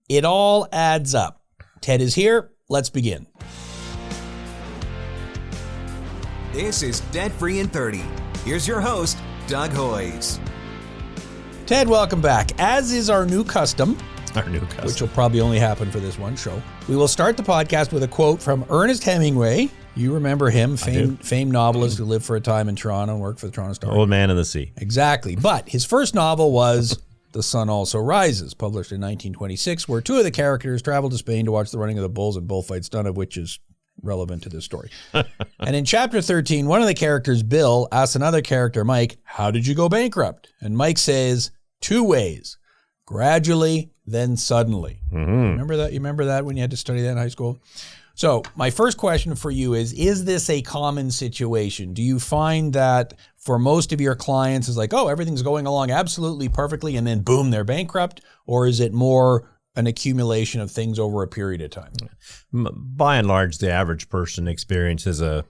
It all adds up. Ted is here. Let's begin. This is Debt Free in 30. Here's your host, Doug Hoyes. Ted, welcome back. As is our new custom, which will probably only happen for this one show, we will start the podcast with a quote from Ernest Hemingway. You remember him, famed novelist who lived for a time in Toronto and worked for the Toronto Star. Old Man in the Sea. Exactly. But his first novel was The Sun Also Rises, published in 1926, where two of the characters travel to Spain to watch the running of the bulls and bullfights, none of which is relevant to this story. And in chapter 13, one of the characters, Bill, asks another character, Mike, how did you go bankrupt? And Mike says, 2 ways. Gradually, then suddenly. Remember that? You remember that when you had to study that in high school? So my first question for you is this a common situation? Do you find that for most of your clients is like, oh, everything's going along absolutely perfectly and then boom, they're bankrupt? Or is it more an accumulation of things over a period of time? By and large, the average person experiences a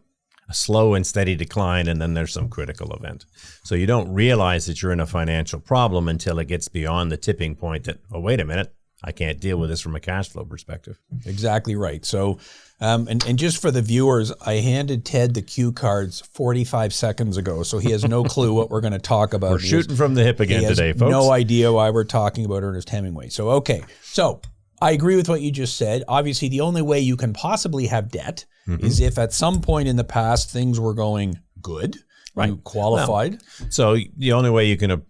slow and steady decline, and then there's some critical event. So you don't realize that you're in a financial problem until it gets beyond the tipping point that, oh, wait a minute, I can't deal with this from a cash flow perspective. Exactly right. So, and just for the viewers, I handed Ted the cue cards 45 seconds ago, so he has no clue what we're going to talk about. We're shooting from the hip again today, folks. No idea why we're talking about Ernest Hemingway. So, okay. So I agree with what you just said. Obviously, the only way you can possibly have debt is if at some point in the past things were going good. Right. You qualified. Well, so the only way you can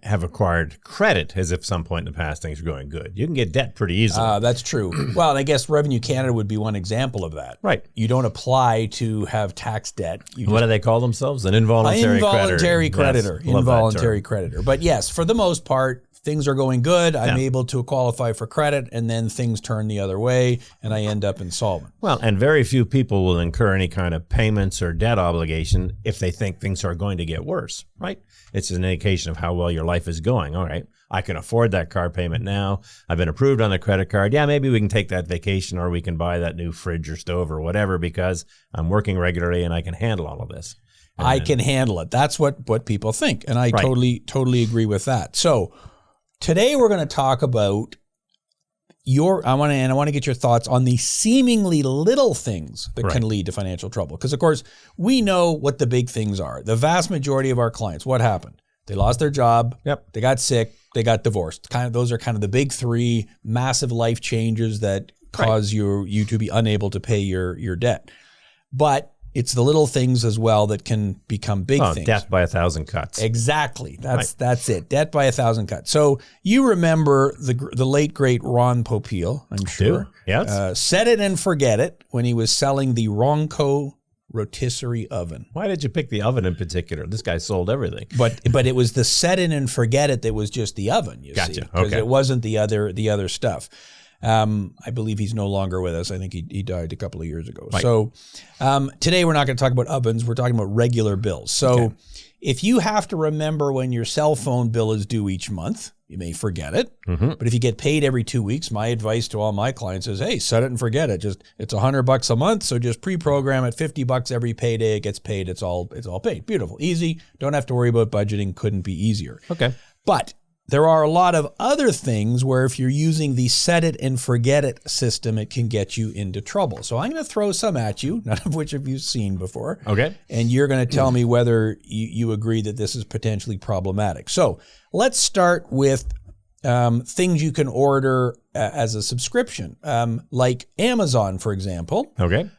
have acquired credit is if some point in the past things are going good. You can get debt pretty easily. That's true. Well, and I guess Revenue Canada would be one example of that. Right. You don't apply to have tax debt. What do they call themselves? An involuntary creditor. Yes, involuntary creditor. But yes, for the most part, things are going good. I'm able to qualify for credit, and then things turn the other way, and I end up insolvent. Well, and very few people will incur any kind of payments or debt obligation if they think things are going to get worse, right? It's an indication of how well your life is going. All right, I can afford that car payment now. I've been approved on the credit card. Yeah, maybe we can take that vacation, or we can buy that new fridge or stove or whatever because I'm working regularly and I can handle all of this. I can handle it. That's what people think, and I totally agree with that. So today we're going to talk about I want to get your thoughts on the seemingly little things that can lead to financial trouble. Because of course, we know what the big things are. The vast majority of our clients, what happened? They lost their job. Yep. They got sick. They got divorced. Those are kind of the big 3 massive life changes that cause you to be unable to pay your debt. But it's the little things as well that can become big things. Death by 1,000 cuts. Exactly. That's it. Death by 1,000 cuts. So you remember the late, great Ron Popeil, I'm sure. Yes. Set it and forget it when he was selling the Ronco rotisserie oven. Why did you pick the oven in particular? This guy sold everything. But it was the set it and forget it that was just the oven, you see. Because it wasn't the other stuff. I believe he's no longer with us. I think he died a couple of years ago. Right. So today we're not going to talk about ovens. We're talking about regular bills. So if you have to remember when your cell phone bill is due each month, you may forget it. But if you get paid every 2 weeks, my advice to all my clients is, hey, set it and forget it. It's $100 a month. So just pre-program it, $50 every payday. It gets paid. It's all paid. Beautiful. Easy. Don't have to worry about budgeting. Couldn't be easier. Okay. But there are a lot of other things where if you're using the set it and forget it system, it can get you into trouble. So I'm going to throw some at you, none of which have you seen before. Okay. And you're going to tell me whether you agree that this is potentially problematic. So let's start with things you can order as a subscription, like Amazon, for example. Okay.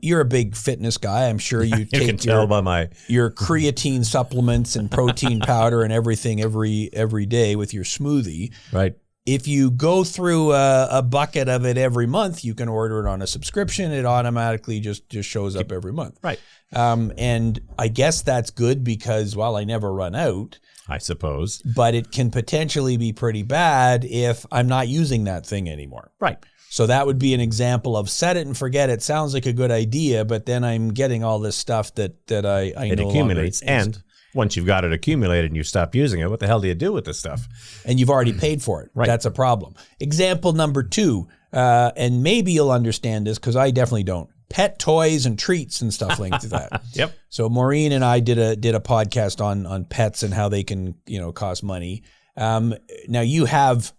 You're a big fitness guy. I'm sure you take can tell by my your creatine supplements and protein powder and everything every day with your smoothie. Right. If you go through a bucket of it every month, you can order it on a subscription. It automatically just shows up every month. Right. And I guess that's good because, well, I never run out. I suppose. But it can potentially be pretty bad if I'm not using that thing anymore. Right. So that would be an example of set it and forget it. Sounds like a good idea, but then I'm getting all this stuff that I it no accumulates. longer. And once you've got it accumulated and you stop using it, what the hell do you do with this stuff? And you've already paid for it. Right. That's a problem. Example number 2, and maybe you'll understand this because I definitely don't. Pet toys and treats and stuff like that. Yep. So Maureen and I did a podcast on pets and how they can cost money. Now you have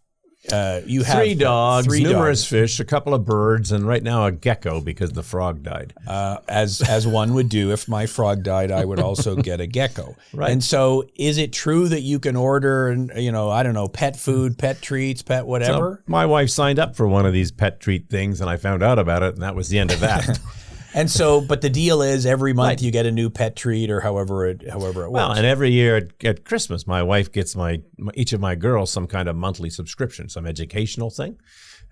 You have 3 dogs, 3 numerous dogs. fish, a couple of birds, and right now a gecko because the frog died. As one would do. If my frog died, I would also get a gecko. Right. And so is it true that you can order, and I don't know, pet food, pet treats, pet whatever? So my wife signed up for one of these pet treat things, and I found out about it, and that was the end of that. And so, but the deal is every month Right. you get a new pet treat or however it works. Well, and every year at Christmas, my wife gets each of my girls some kind of monthly subscription, some educational thing.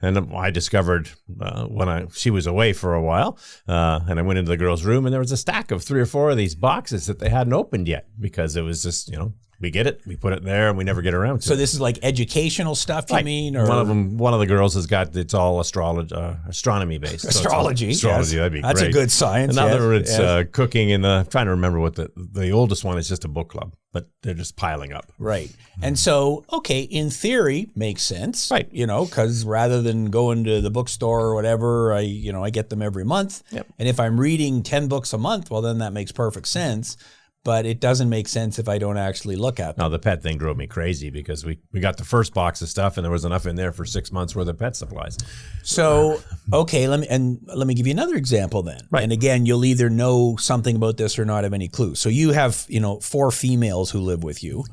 And I discovered when she was away for a while, and I went into the girls' room, and there was a stack of 3 or 4 of these boxes that they hadn't opened yet because it was just, we get it, we put it there, and we never get around to it. So this is like educational stuff, you mean? Or One of the girls has got, it's all astronomy based. Astrology. Astrology, yes. that'd be That's great. a good science. Another, yes, it's yes. cooking, and I'm trying to remember what the oldest one is just a book club, but they're just piling up. Right. And so, okay, in theory, makes sense. Right. Because rather than going to the bookstore or whatever, I get them every month. Yep. And if I'm reading 10 books a month, well, then that makes perfect sense. But it doesn't make sense if I don't actually look at them. No, the pet thing drove me crazy because we got the first box of stuff, and there was enough in there for 6 months worth of pet supplies. So, okay, let me give you another example then. Right. And again, you'll either know something about this or not have any clue. So you have, 4 females who live with you.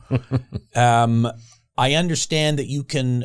I understand that you can,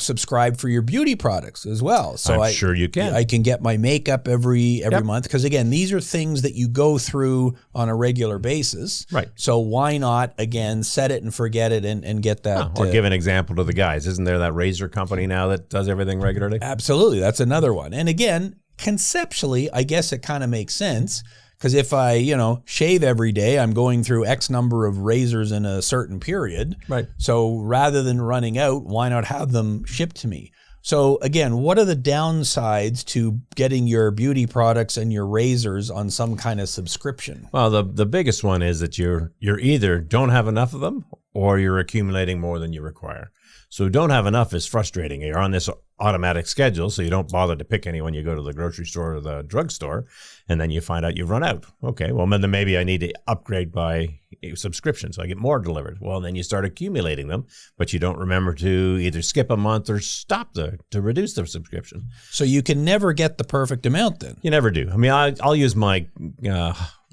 subscribe for your beauty products as well. So I'm sure you can. I can get my makeup every month because again, these are things that you go through on a regular basis. Right. So why not again set it and forget it and get that? Or give an example to the guys. Isn't there that razor company now that does everything regularly? Absolutely, that's another one. And again, conceptually, I guess it kind of makes sense. Because if I, shave every day, I'm going through X number of razors in a certain period. Right. So rather than running out, why not have them shipped to me? So again, what are the downsides to getting your beauty products and your razors on some kind of subscription? Well, the biggest one is that you're either don't have enough of them or you're accumulating more than you require. So don't have enough is frustrating. You're on this automatic schedule, so you don't bother to pick any when you go to the grocery store or the drugstore, and then you find out you've run out. Okay, well, then maybe I need to upgrade by subscription so I get more delivered. Well, then you start accumulating them, but you don't remember to either skip a month or stop to reduce the subscription. So you can never get the perfect amount then. You never do. I mean, I'll use my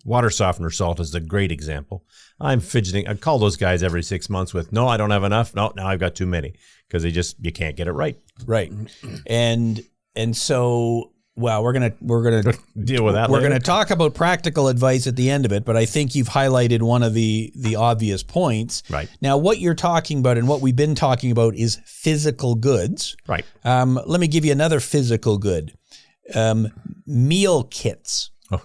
water softener salt as a great example. I'm fidgeting. I call those guys every 6 months with, no, I don't have enough. No, now I've got too many because you can't get it right. Right. And so, well, we're gonna Deal with that We're later. gonna talk about practical advice at the end of it, but I think you've highlighted one of the obvious points. Right. Now, what you're talking about and what we've been talking about is physical goods. Right. Let me give you another physical good. Meal kits. Oh,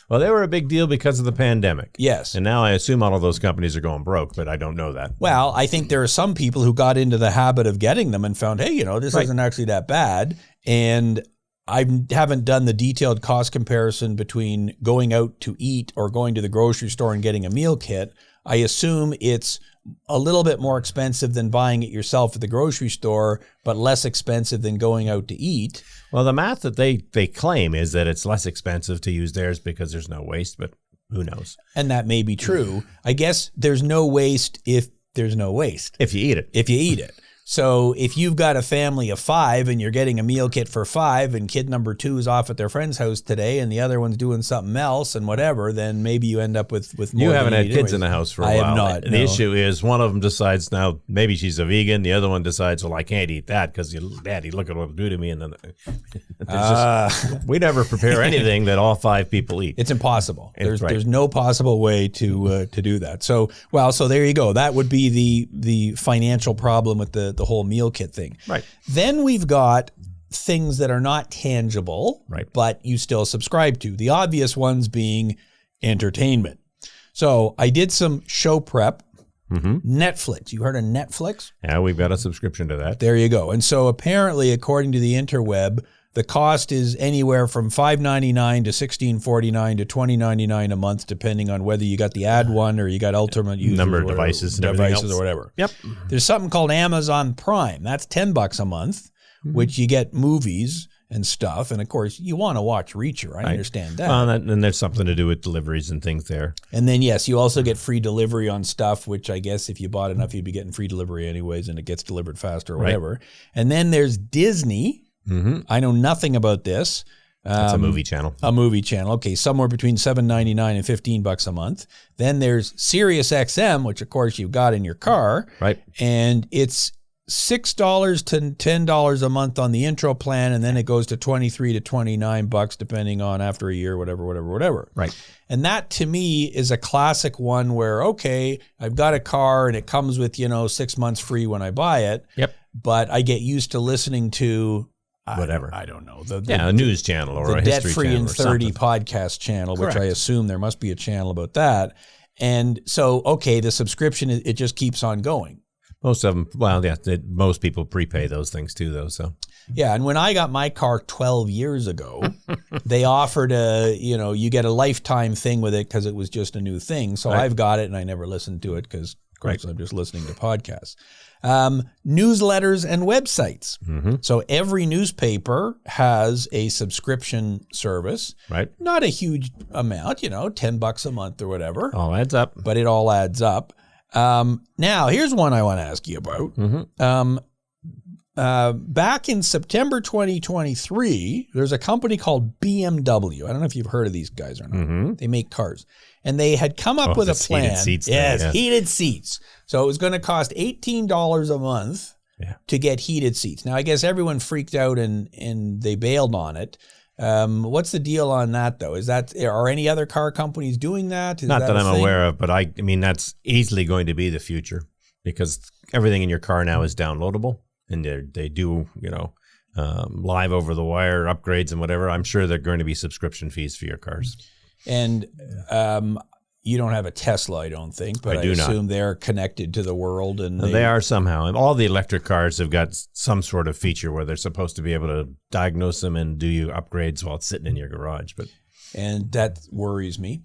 well, they were a big deal because of the pandemic. Yes. And now I assume all of those companies are going broke, but I don't know that. Well, I think there are some people who got into the habit of getting them and found, hey, this Right. isn't actually that bad. And I haven't done the detailed cost comparison between going out to eat or going to the grocery store and getting a meal kit. I assume it's a little bit more expensive than buying it yourself at the grocery store, but less expensive than going out to eat. Well, the math that they claim is that it's less expensive to use theirs because there's no waste, but who knows? And that may be true. I guess there's no waste if there's no waste. If you eat it. If you eat it. So if you've got a family of 5 and you're getting a meal kit for 5 and kid number 2 is off at their friend's house today and the other one's doing something else and whatever, then maybe you end up with more. You haven't than had need kids anyways. in the house for a I while. have not. The no. issue is one of them decides now maybe she's a vegan. The other one decides, well, I can't eat that because Daddy, look at what it'll do to me. And then we never prepare anything that all 5 people eat. It's impossible. Right. There's no possible way to do that. So there you go. That would be the financial problem with the whole meal kit thing. Right. Then we've got things that are not tangible, Right. but you still subscribe to. The obvious ones being entertainment. So I did some show prep. Netflix. You heard of Netflix? Yeah, we've got a subscription to that. There you go. And so apparently, according to the interweb, the cost is anywhere from $5.99 to $16.49 to $20.99 a month, depending on whether you got the ad one or you got ultimate users Number of or devices and everything else. or whatever. Yep. There's something called Amazon Prime. That's $10 a month, which you get movies. and stuff. And of course, you want to watch Reacher. I understand that. Well, and there's something to do with deliveries and things there. And then, yes, you also get free delivery on stuff, which I guess if you bought enough, you'd be getting free delivery anyways, and it gets delivered faster or whatever. And then there's Disney. I know nothing about this. That's a movie channel. A movie channel. Okay, somewhere between $7.99 and $15 a month. Then there's Sirius XM, which of course you've got in your car. Right. And it's $6 to $10 a month on the intro plan, and then it goes to $23 to $29 depending on after a year, whatever. Right. And that to me is a classic one where, okay, I've got a car and it comes with, 6 months free when I buy it. Yep. But I get used to listening to whatever. I don't know. A news channel or the a Debt history Free channel in or 30 something. podcast channel, Correct. which I assume there must be a channel about that. And so, okay, the subscription, it just keeps on going. Most of them, most people prepay those things too, though. So yeah, and when I got my car 12 years ago, they offered you get a lifetime thing with it because it was just a new thing. So I've got it, and I never listened to it because, of course, I'm just listening to podcasts. Newsletters and websites. So every newspaper has a subscription service. Right. Not a huge amount, $10 a month or whatever. all adds up. But it all adds up. Now, here's one I want to ask you about. Back in September 2023, there's a company called BMW. I don't know if you've heard of these guys or not. They make cars. And they had come up with a plan. Heated seats thing, heated seats. So it was going to cost $18 a month to get heated seats. Now, I guess everyone freaked out and they bailed on it. What's the deal on that, though? Are any other car companies doing that? Not that I'm aware of, but I mean, that's easily going to be the future because everything in your car now is downloadable, and they do, live over the wire upgrades and whatever. I'm sure they're going to be subscription fees for your cars. And you don't have a Tesla, I don't think, but I assume they're connected to the world. And they are somehow. And all the electric cars have got some sort of feature where they're supposed to be able to diagnose them and do you upgrades while it's sitting in your garage. And that worries me,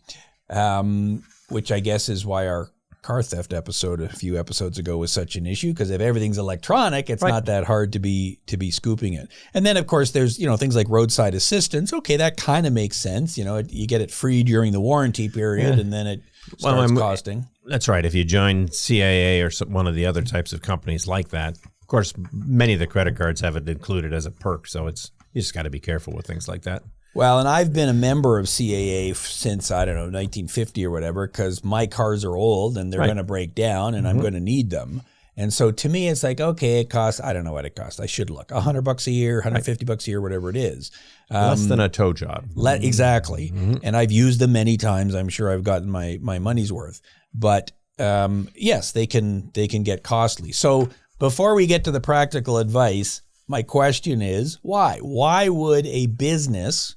which I guess is why our car theft episode a few episodes ago was such an issue, because if everything's electronic, it's not that hard to be scooping it. And then of course there's things like roadside assistance. Okay, that kind of makes sense. You get it free during the warranty period, and then it starts costing. That's right. If you join CAA or one of the other types of companies like that, of course, many of the credit cards have it included as a perk. So you just got to be careful with things like that. Well, and I've been a member of CAA since, 1950 or whatever, because my cars are old and they're going to break down and I'm going to need them. And so to me, it's like, okay, it costs, I don't know what it costs. I should look, $100 a year, $150 a year, whatever it is. Less than a tow job. Exactly. And I've used them many times. I'm sure I've gotten my money's worth. But yes, they can get costly. So before we get to the practical advice, my question is, why? Why would a business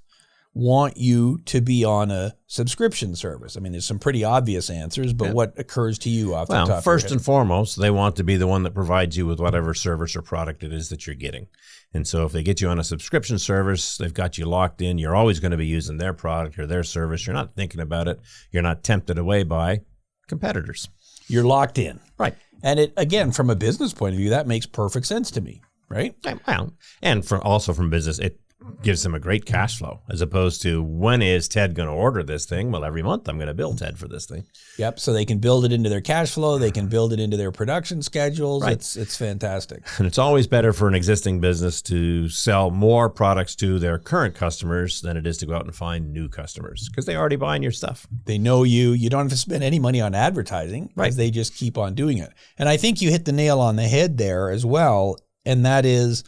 want you to be on a subscription service? I mean, there's some pretty obvious answers, but what occurs to you off the top of your head? First and foremost, they want to be the one that provides you with whatever service or product it is that you're getting. And so if they get you on a subscription service, they've got you locked in. You're always going to be using their product or their service. You're not thinking about it. You're not tempted away by competitors. You're locked in. Right. And it, again, from a business point of view, that makes perfect sense to me, right? Well, and also from business, it gives them a great cash flow, as opposed to, when is Ted going to order this thing? Well, every month I'm going to bill Ted for this thing. Yep. So they can build it into their cash flow. They can build it into their production schedules. Right. It's fantastic. And it's always better for an existing business to sell more products to their current customers than it is to go out and find new customers, because they already buying your stuff. They know you. You don't have to spend any money on advertising, because they just keep on doing it. And I think you hit the nail on the head there as well. And that is,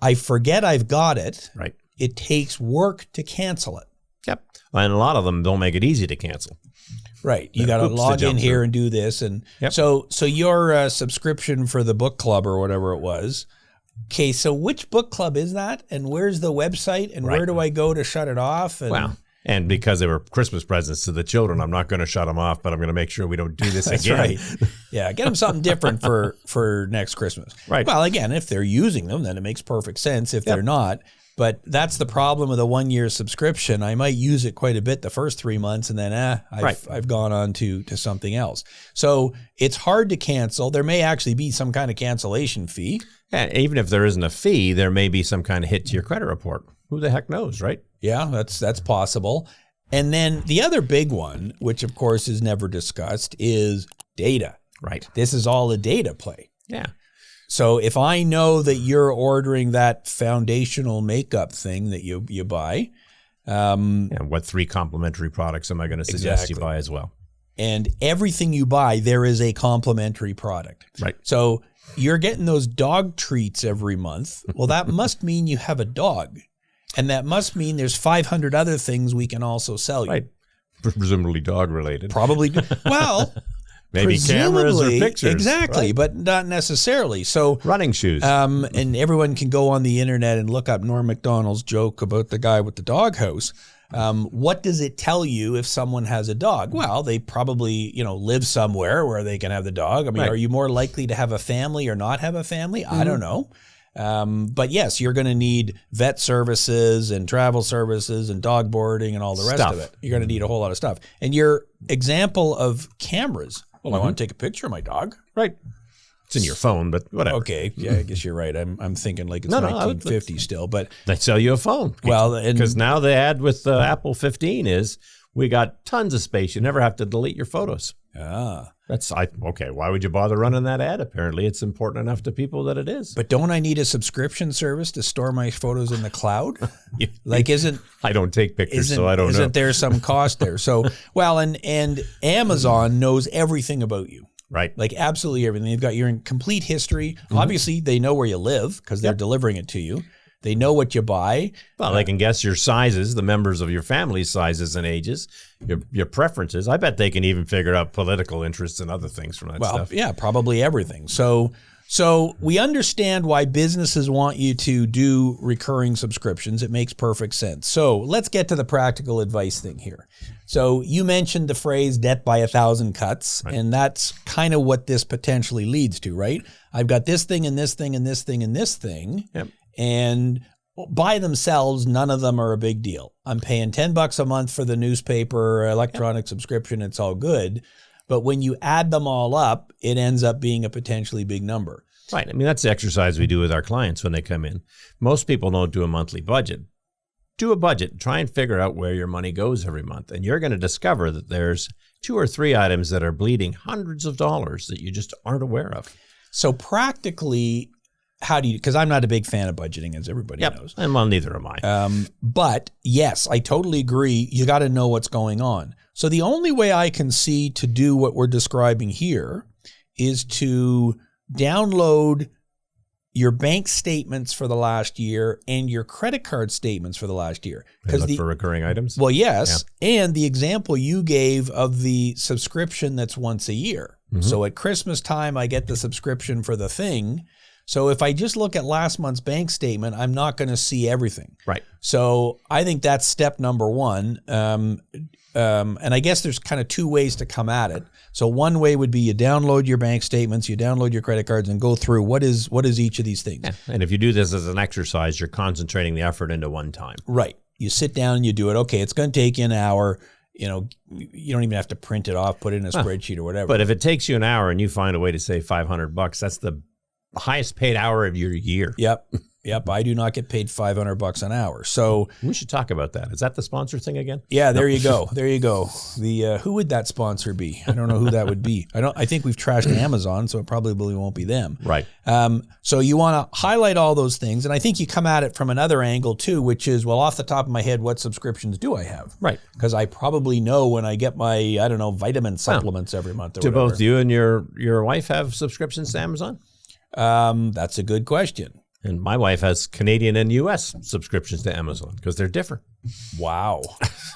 I forget I've got it. Right. It takes work to cancel it. Yep. And a lot of them don't make it easy to cancel. Right. You got to log in here and do this. And so your subscription for the book club or whatever it was. Okay. So which book club is that? And where's the website? And where do I go to shut it off? And And because they were Christmas presents to the children, I'm not going to shut them off, but I'm going to make sure we don't do this again. That's right. Yeah, get them something different for next Christmas. Right. Well, again, if they're using them, then it makes perfect sense. If they're not, but that's the problem with a 1-year subscription. I might use it quite a bit the first 3 months, and then I've gone on to something else. So it's hard to cancel. There may actually be some kind of cancellation fee. And even if there isn't a fee, there may be some kind of hit to your credit report. Who the heck knows, right? Yeah, that's possible. And then the other big one, which of course is never discussed, is data. Right. This is all a data play. Yeah. So if I know that you're ordering that foundational makeup thing that you buy, And what 3 complimentary products am I going to suggest you Exactly. buy as well? and everything you buy, there is a complimentary product. Right. So you're getting those dog treats every month. Well, that must mean you have a dog. And that must mean there's 500 other things we can also sell you. Right. Presumably dog related. Probably. Well, Maybe cameras or presumably, pictures. Exactly, right? but not necessarily. So Running shoes. and everyone can go on the internet and look up Norm Macdonald's joke about the guy with the doghouse. What does it tell you if someone has a dog? Well, they probably, live somewhere where they can have the dog. I mean, Right. are you more likely to have a family or not have a family? I don't know. But yes, you're going to need vet services and travel services and dog boarding and all the rest of Stuff. it. You're going to need a whole lot of stuff. And your example of cameras. Well, I want to take a picture of my dog. right. It's in your phone, but whatever. Okay, yeah, I guess you're right. I'm thinking like it's No, I would- 1950 still, but They sell you a phone. well, and Because now the ad with the Apple 15 is we got tons of space. You never have to delete your photos. Okay. Why would you bother running that ad? Apparently, it's important enough to people that it is. but don't I need a subscription service to store my photos in the cloud? You- Like, isn't I don't take pictures, so I don't know. isn't there some cost there? So, well, and Amazon knows everything about you. Right. Like absolutely everything. They've got your complete history. Obviously, they know where you live because they're delivering it to you. They know what you buy. Well, they can guess your sizes, the members of your family's sizes and ages, your preferences. I bet they can even figure out political interests and other things from that Well, stuff. yeah, probably everything. So we understand why businesses want you to do recurring subscriptions. It makes perfect sense. So let's get to the practical advice thing here. So you mentioned the phrase debt by 1,000 cuts, and that's kind of what this potentially leads to, right? I've got this thing and this thing and this thing and this thing. Yep. And by themselves, none of them are a big deal. I'm paying $10 a month for the newspaper, electronic subscription. It's all good. But when you add them all up, it ends up being a potentially big number. Right. I mean, that's the exercise we do with our clients when they come in. Most people don't do a monthly budget. Do a budget. Try and figure out where your money goes every month. And you're going to discover that there's 2 or 3 items that are bleeding hundreds of dollars that you just aren't aware of. So practically, how do you, because I'm not a big fan of budgeting, as everybody knows. And well, neither am I. But yes, I totally agree. You got to know what's going on. So the only way I can see to do what we're describing here is to download your bank statements for the last year and your credit card statements for the last year. And look for recurring items. Well, yes. And the example you gave of the subscription that's once a year. So at Christmas time, I get the subscription for the thing. So if I just look at last month's bank statement, I'm not going to see everything. Right. So I think that's step number one. And I guess there's kind of 2 ways to come at it. So one way would be you download your bank statements, you download your credit cards, and go through what is each of these things. Yeah. And if you do this as an exercise, you're concentrating the effort into one time. Right. You sit down and you do it. Okay, it's going to take you an hour. You don't even have to print it off, put it in a spreadsheet or whatever. But if it takes you an hour and you find a way to save $500, that's the highest paid hour of your year. Yep. I do not get paid $500 an hour. So We should talk about that. Is that the sponsor thing again? yeah, there you go. There you go. The who would that sponsor be? I don't know who that would be. I think we've trashed Amazon, so it probably won't be them. Right. So you want to highlight all those things, and I think you come at it from another angle too, which is, well, off the top of my head, what subscriptions do I have? Right. Because I probably know when I get my vitamin supplements every month. Or Do whatever. both you and your wife have subscriptions to Amazon? That's a good question. And my wife has Canadian and U.S. subscriptions to Amazon because they're different. Wow.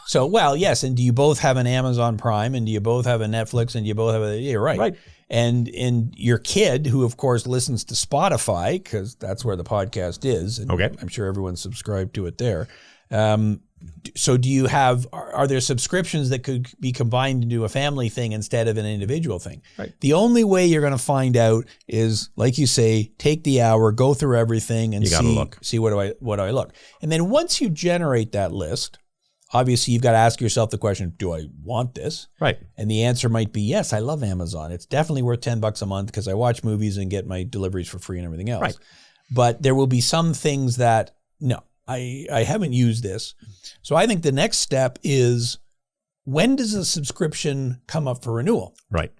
So, well, yes. And do you both have an Amazon Prime, and do you both have a Netflix, and do you both have a, yeah, right. Right. And your kid, who of course listens to Spotify, because that's where the podcast is. And Okay. I'm sure everyone's subscribed to it there. So do you have, are there subscriptions that could be combined into a family thing instead of an individual thing? Right. The only way you're going to find out is, like you say, take the hour, go through everything, and You gotta look. see what do I look. And then once you generate that list, obviously you've got to ask yourself the question, do I want this? Right. And the answer might be, yes, I love Amazon. It's definitely worth $10 a month because I watch movies and get my deliveries for free and everything else. Right. but there will be some things that, no, I haven't used this. So I think the next step is, when does a subscription come up for renewal? Right.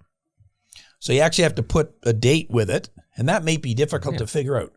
So you actually have to put a date with it, and that may be difficult to figure out.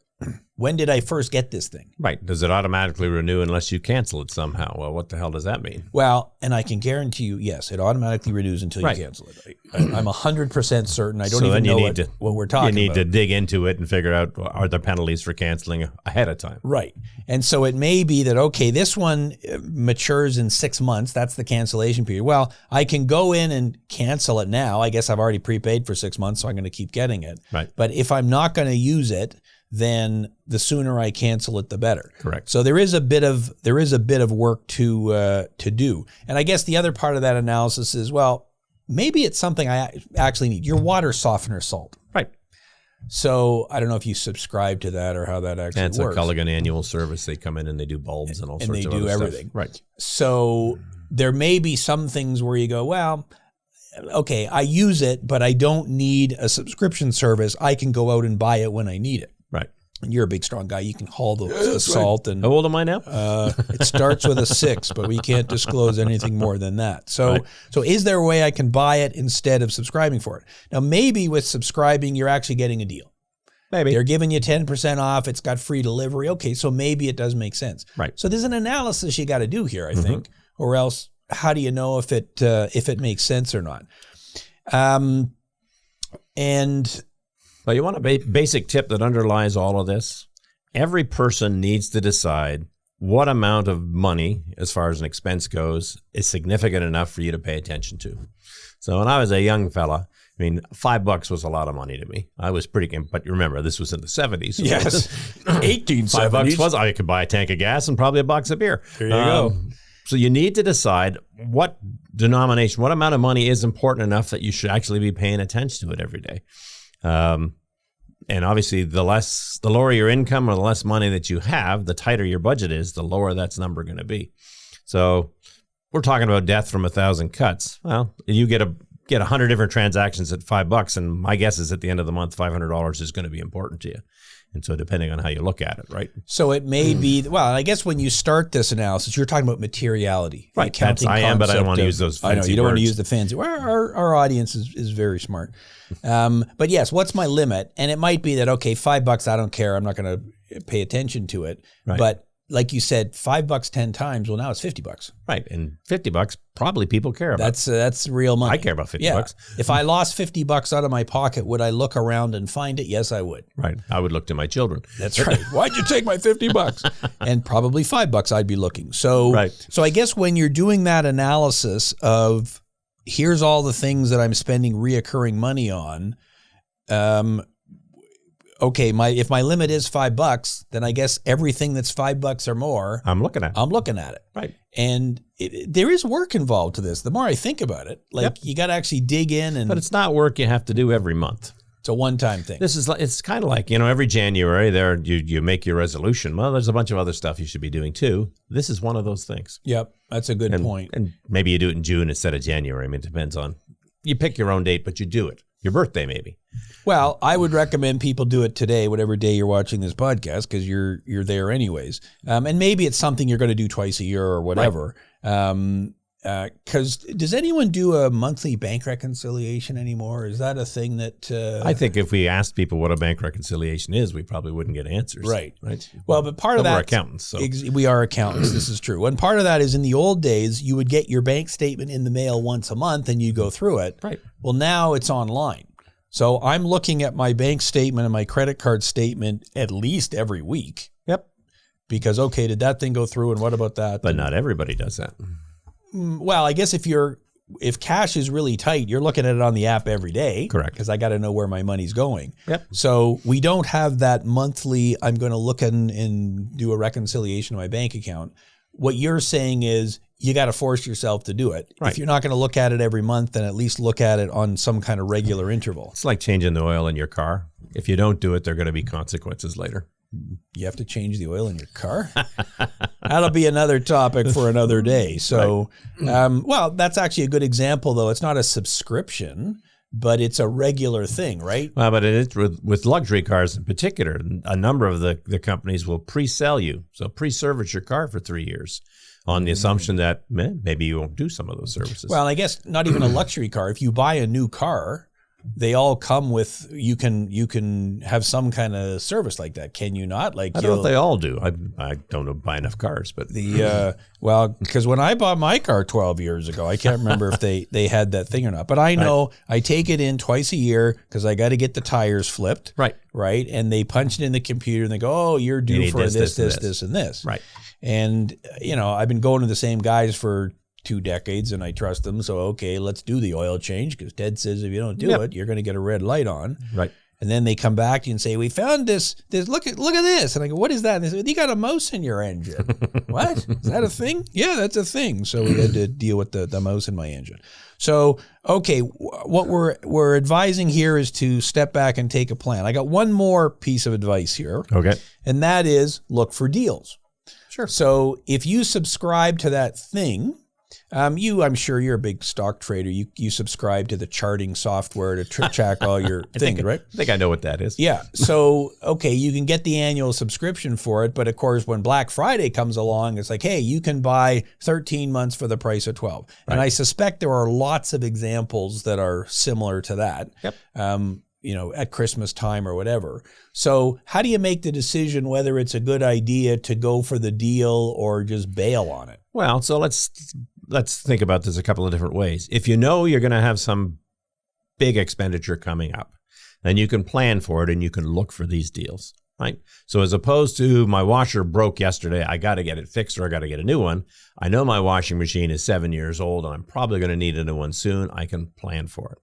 When did I first get this thing? Right. Does it automatically renew unless you cancel it somehow? Well, what the hell does that mean? Well, and I can guarantee you, yes, it automatically renews until you cancel it. I'm 100% certain. I don't even know what we're talking about. You need to dig into it and figure out, are there penalties for canceling ahead of time? Right. And so it may be that, okay, this one matures in 6 months. That's the cancellation period. Well, I can go in and cancel it now. I guess I've already prepaid for 6 months, so I'm going to keep getting it. Right. But if I'm not going to use it, then the sooner I cancel it, the better. Correct. So there is a bit of work to do. And I guess the other part of that analysis is, well, maybe it's something I actually need. Your water softener salt. Right. So I don't know if you subscribe to that or how that actually works. It's a Culligan annual service. They come in and they do bulbs and all sorts of other stuff. And they do everything. Right. So there may be some things where you go, well, okay, I use it, but I don't need a subscription service. I can go out and buy it when I need it. Right. And you're a big, strong guy. You can haul the salt. And how old am I now? It starts with a 6, but we can't disclose anything more than that. So, So is there a way I can buy it instead of subscribing for it? Now, maybe with subscribing, you're actually getting a deal. Maybe. They're giving you 10% off. It's got free delivery. Okay, so maybe it does make sense. Right. So there's an analysis you got to do here, I think, or else how do you know if it makes sense or not? Well, you want a basic tip that underlies all of this? Every person needs to decide what amount of money, as far as an expense goes, is significant enough for you to pay attention to. So when I was a young fella, I mean, $5 was a lot of money to me. I was pretty, but remember, this was in the 70s. So yes, 1870s. $5 was, I could buy a tank of gas and probably a box of beer. There you go. So you need to decide what denomination, what amount of money is important enough that you should actually be paying attention to it every day. And obviously, the lower your income or the less money that you have, the tighter your budget is, the lower that's number going to be. So we're talking about death from 1,000 cuts. Well, you get 100 different transactions at $5, and my guess is at the end of the month, $500 is going to be important to you. And so depending on how you look at it, right? So it may be, well, I guess when you start this analysis, you're talking about materiality. Right, I am, but I don't want to use those fancy words. I know, you don't want to use the fancy words. Our audience is very smart. But yes, what's my limit? And it might be that, okay, $5, I don't care. I'm not going to pay attention to it. Right. But like you said, $5 10 times. Well, now it's $50. Right, and $50 probably people care about. That's real money. I care about $50. If I lost $50 out of my pocket, would I look around and find it? Yes, I would. Right, I would look to my children. That's right. Why'd you take my $50? And probably $5 I'd be looking. So, So I guess when you're doing that analysis of here's all the things that I'm spending reoccurring money on. Okay, if my limit is $5, then I guess everything that's $5 or more, I'm looking at it. Right. And there is work involved to this. The more I think about it, you got to actually dig in. But it's not work you have to do every month. It's a one-time thing. It's kind of like, every January you make your resolution. Well, there's a bunch of other stuff you should be doing too. This is one of those things. Yep, that's a good point. And maybe you do it in June instead of January. I mean, it depends on, you pick your own date, but you do it. Your birthday, maybe. Well, I would recommend people do it today, whatever day you're watching this podcast, because you're there anyways. And maybe it's something you're going to do twice a year or whatever. Because does anyone do a monthly bank reconciliation anymore? Is that a thing that... I think if we asked people what a bank reconciliation is, we probably wouldn't get answers. Right. Well, but part of that... We're accountants. So. We are accountants. This is true. And part of that is in the old days, you would get your bank statement in the mail once a month and you go through it. Right. Well, now it's online. So I'm looking at my bank statement and my credit card statement at least every week. Yep. Because, okay, did that thing go through and what about that? But not everybody does that. Well, I guess if cash is really tight, you're looking at it on the app every day. Correct. Because I got to know where my money's going. Yep. So we don't have that monthly, I'm going to look and do a reconciliation of my bank account. What you're saying is you got to force yourself to do it. Right. If you're not going to look at it every month, then at least look at it on some kind of regular interval. It's like changing the oil in your car. If you don't do it, there are going to be consequences later. You have to change the oil in your car? That'll be another topic for another day. So, well, that's actually a good example, though. It's not a subscription, but it's a regular thing, right? Well, but it's with luxury cars in particular, a number of the companies will pre-sell you. So pre-service your car for 3 years on the assumption that maybe you won't do some of those services. Well, I guess not even a luxury car. If you buy a new car, they all come with, you can have some kind of service like that. Can you not? Like, I don't know if they all do. I don't buy enough cars, but well, because when I bought my car 12 years ago, I can't remember if they had that thing or not. But I know I take it in twice a year because I got to get the tires flipped. Right. And they punch it in the computer and they go, oh, you're due for this, and this. Right. And, I've been going to the same guys for 2 decades and I trust them. So, okay, let's do the oil change because Ted says if you don't do it, you're going to get a red light on. Right. And then they come back to you and say, we found this look at this. And I go, what is that? And they say, you got a mouse in your engine. What? Is that a thing? Yeah, that's a thing. So we had to deal with the mouse in my engine. So, okay, what we're advising here is to step back and take a plan. I got one more piece of advice here. Okay. And that is look for deals. Sure. So if you subscribe to that thing, I'm sure you're a big stock trader. You subscribe to the charting software to track all your things, right? I think I know what that is. Yeah. So, okay, you can get the annual subscription for it. But of course, when Black Friday comes along, it's like, hey, you can buy 13 months for the price of 12. Right. And I suspect there are lots of examples that are similar to that. Yep. At Christmas time or whatever. So how do you make the decision whether it's a good idea to go for the deal or just bail on it? Well, so let's think about this a couple of different ways. If you know you're going to have some big expenditure coming up, then you can plan for it and you can look for these deals, right? So as opposed to my washer broke yesterday, I got to get it fixed or I got to get a new one. I know my washing machine is 7 years old and I'm probably going to need a new one soon. I can plan for it.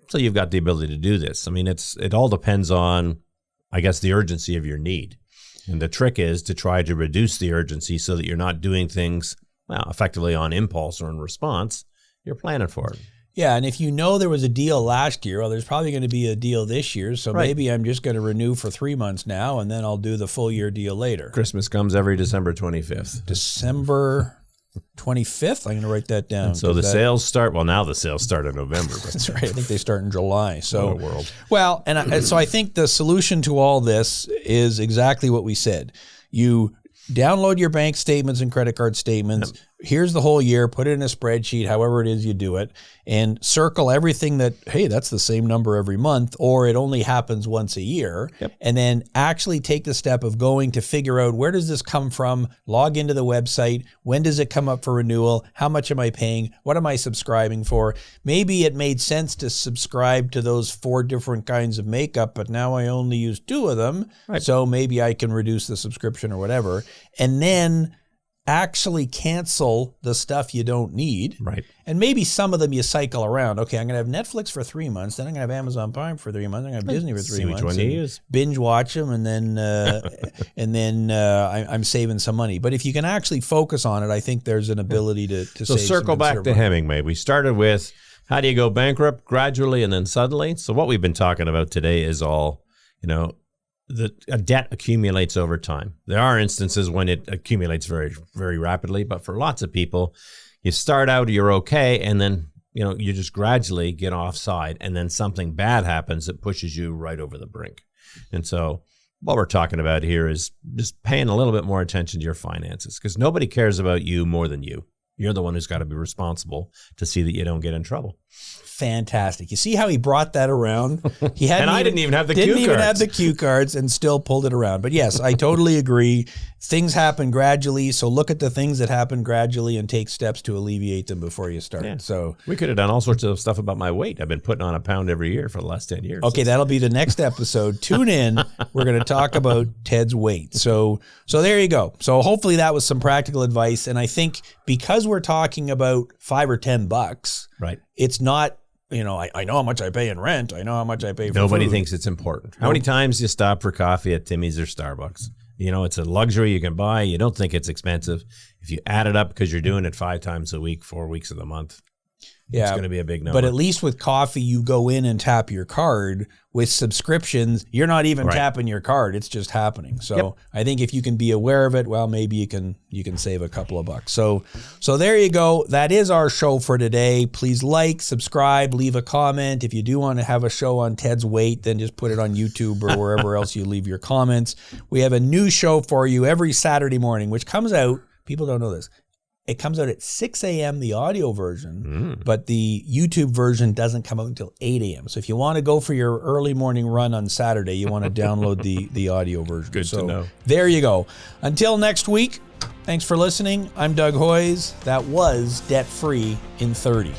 So you've got the ability to do this. I mean, it all depends on, I guess, the urgency of your need. And the trick is to try to reduce the urgency so that you're not doing things, effectively on impulse or in response. You're planning for it. Yeah, and if you know there was a deal last year, well, there's probably going to be a deal this year. So maybe I'm just going to renew for 3 months now, and then I'll do the full year deal later. Christmas comes every December 25th. December 25th? I'm going to write that down. And so the sales start, now the sales start in November. But that's right. I think they start in July. So, what a world. Well, so I think the solution to all this is exactly what we said. You download your bank statements and credit card statements. Yep. Here's the whole year. Put it in a spreadsheet, however it is you do it, and circle everything that, hey, that's the same number every month, or it only happens once a year. Yep. And then actually take the step of going to figure out where does this come from, log into the website, when does it come up for renewal, how much am I paying, what am I subscribing for? Maybe it made sense to subscribe to those 4 different kinds of makeup, but now I only use 2 of them, so maybe I can reduce the subscription or whatever. And then actually cancel the stuff you don't need. Right. And maybe some of them you cycle around. Okay, I'm going to have Netflix for 3 months. Then I'm going to have Amazon Prime for 3 months. I'm going to have Disney for 3 months. Which one you use. Binge watch them, and then I'm saving some money. But if you can actually focus on it, I think there's an ability to save. So circle back to Hemingway. We started with how do you go bankrupt gradually and then suddenly? So what we've been talking about today is all, a debt accumulates over time. There are instances when it accumulates very, very rapidly, but for lots of people, you start out, you're okay, and then you just gradually get offside, and then something bad happens that pushes you right over the brink. And so what we're talking about here is just paying a little bit more attention to your finances, because nobody cares about you more than you. You're the one who's got to be responsible to see that you don't get in trouble. Fantastic. You see how he brought that around? He hadn't I didn't even have the cue cards. Didn't even have the cue cards and still pulled it around. But yes, I totally agree. Things happen gradually, so look at the things that happen gradually and take steps to alleviate them before you start. Yeah. So we could have done all sorts of stuff about my weight. I've been putting on a pound every year for the last 10 years. Okay, that'll be the next episode. Tune in. We're going to talk about Ted's weight. So there you go. So hopefully that was some practical advice. And I think because we're talking about $5 or $10, right? It's not, I know how much I pay in rent. I know how much I pay for Nobody food. thinks it's important. How many times do you stop for coffee at Timmy's or Starbucks? It's a luxury you can buy. You don't think it's expensive. If you add it up because you're doing it 5 times a week, 4 weeks of the month, Yeah, it's going to be a big number. But at least with coffee, you go in and tap your card. With subscriptions, you're not even tapping your card; it's just happening. So I think if you can be aware of it, well, maybe you can save a couple of bucks. So there you go. That is our show for today. Please like, subscribe, leave a comment. If you do want to have a show on Ted's weight, then just put it on YouTube or wherever else you leave your comments. We have a new show for you every Saturday morning, which comes out. People don't know this. It comes out at 6 a.m., the audio version, but the YouTube version doesn't come out until 8 a.m. So if you want to go for your early morning run on Saturday, you want to download the audio version. Good to know. There you go. Until next week, thanks for listening. I'm Doug Hoyes. That was Debt Free in 30.